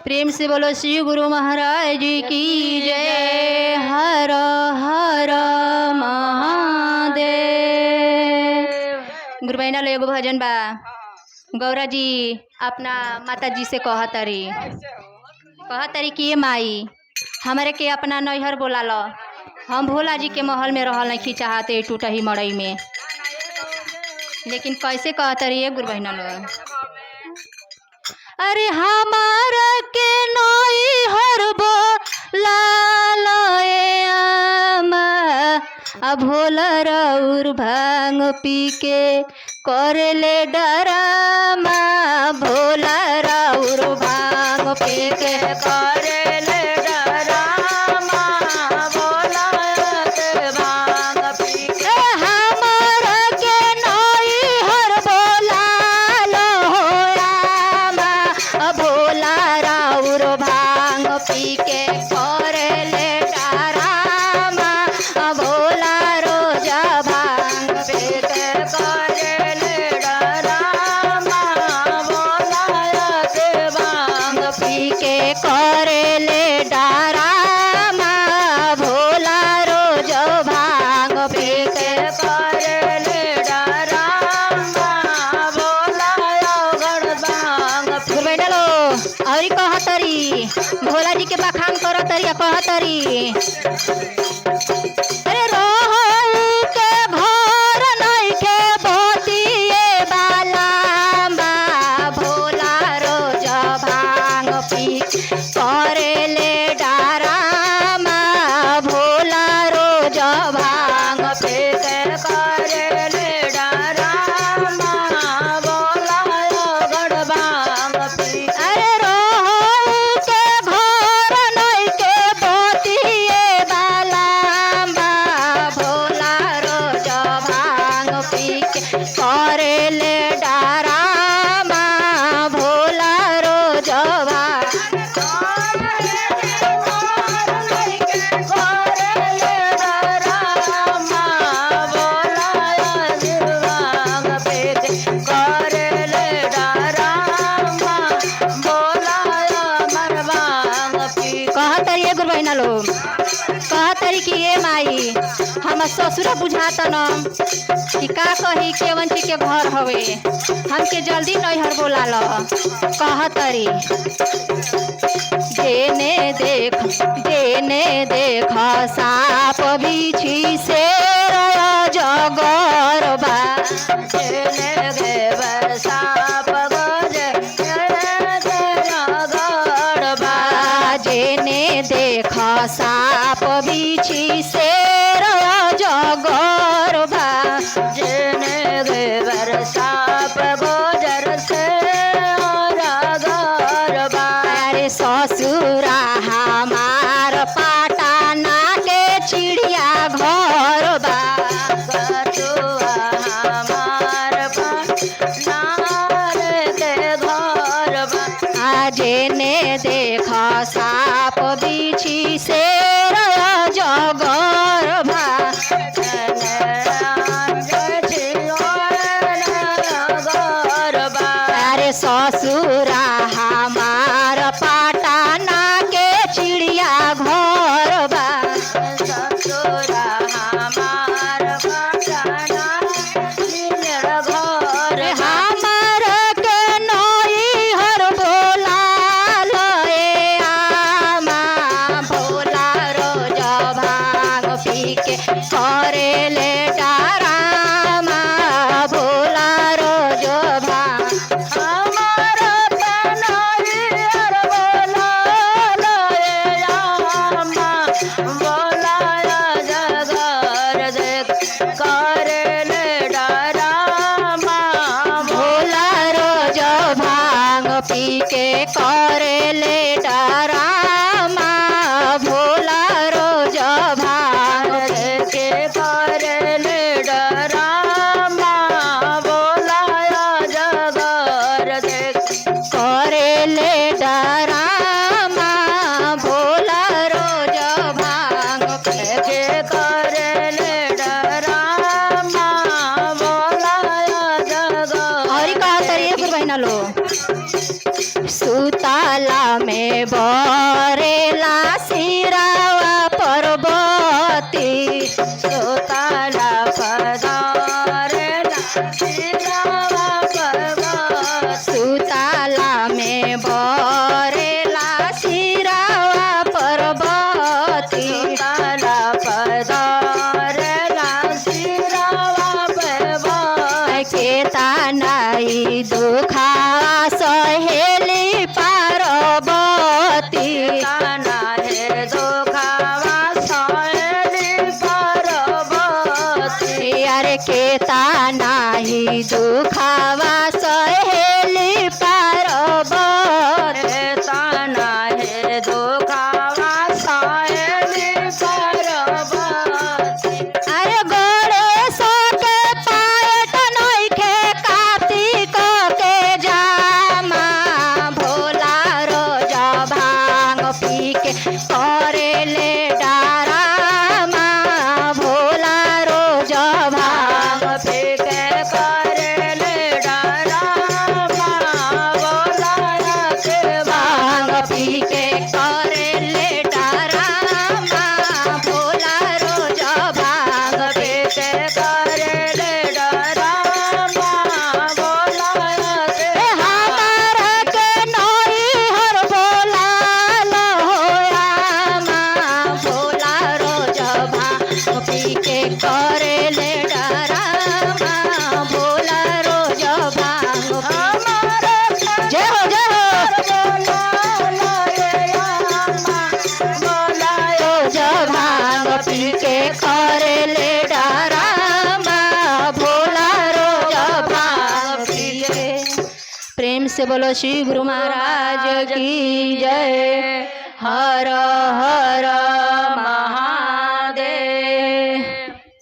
प्रेम से बोलो श्री गुरु महाराज जी की जय। हर हर महादेव। गुरु बहना लो एगो भजन बा। गौरा जी अपना माता जी से कहतरी कि ये माई हमारे के अपना नैहर बोला लो। हम भोला जी के महल में रहल नहीं चाहते टूटही मड़ई में, लेकिन कैसे कहतरी ये गुरु बहना लो। अरे हमारा के नैहर बोला लो भोला राउर भांग पी के करे ले डरामा। भोला राउर भांग पी के करे ले डरामा। भोला के भांग पी के हमारा के नैहर बोला लो आमा। भोला राउर भांग पी के करे ले डरामा। भोला रोज भांग पी के करे ले डरामा। भोला के भांग पी के करे ले डरामा। भोला रोज भांग पी के करे ले डरामा। भोला गण भांग बैठा लो। और कहतरी भोला जी के बखान करतरी कहतरी अरे रोहू के घर नइखे बतिए बाला। भोला रोज भांग पी करे ले डरामा। भोला रोज भांग पी के करे ले डरामा। भोला गड़ भांग पी अरे रोहू के घर नइखे बतिए बाला। भोला रोज भांग पी के करे ले डरामा। भोला रोज भांग कहतरी गुरु बहना लोग कहतरी कि ये माई हम ससुर बुझाता न कि का कही केवन जी के घर हवे हमके जल्दी नैहर बोला लो। कहतरी जेने देख साप बिछी से जगर बा। जेने देव साप जेने देख साप बिछी से जगर बा। जेने देवर साप गोजर से जगर बा। अरे ससुरा हमार पटाना के चिड़िया घर बा। ससुरा हमार पटना के घर बा। जेने देख साप बिछी से जगर बा। अरे ससुरा हमार पटाना के चिड़िया घर बा। ससुरा हमार पटाना घर हमार के नैहर बोला लो आमा। भोला रोज भांग पी के करे ले डरामा। भोला रोज भांग हमार के नैहर बोला लो आमा। भोला जगर देख करे ले डरामा। भोला रोज भांग पी के करे ले डरामा। भोला रोज भांग के करे ले डरामा। भोला जगर देख करे ले डरामा। भोला रोज भांग के करे ले डरामा। भोला जगर और कहतरी गुरु बहना लो। सुता सुताला में बरेला सिरावा पर्वती सुताला पधारेला सिरावा पर्वती सुताला में बरेला सिरावा पर्वती सुताला पधारेला सिरावा पर्वती केता नाई दुखा सहेली पार्वती ताना हे दुखावा सहेली पार्वती अरे केता नाही दुखावा सहेली पार्वती ताना हे दुखावा सहेली पार्वती अरे गणेश के पायट नइखे कार्तिक के जामा भोला रोज भांग पी के करेले डारामा भोला रोज भांग फेंके करेले डरामा बोला के भांग पी के करेले डारामा भोला रोज भांग पी फेंके करेले डरामा बोला के हमार के नई हर भोला लोयामा भोला रोज भांग पी के करेले डरामा भोला रोज भांग हमारे जय हो जय हो रोज भांग पी के करेले डरामा भोला रोज भांग पी के। प्रेम से बोलो श्री गुरु महाराज की जय। हर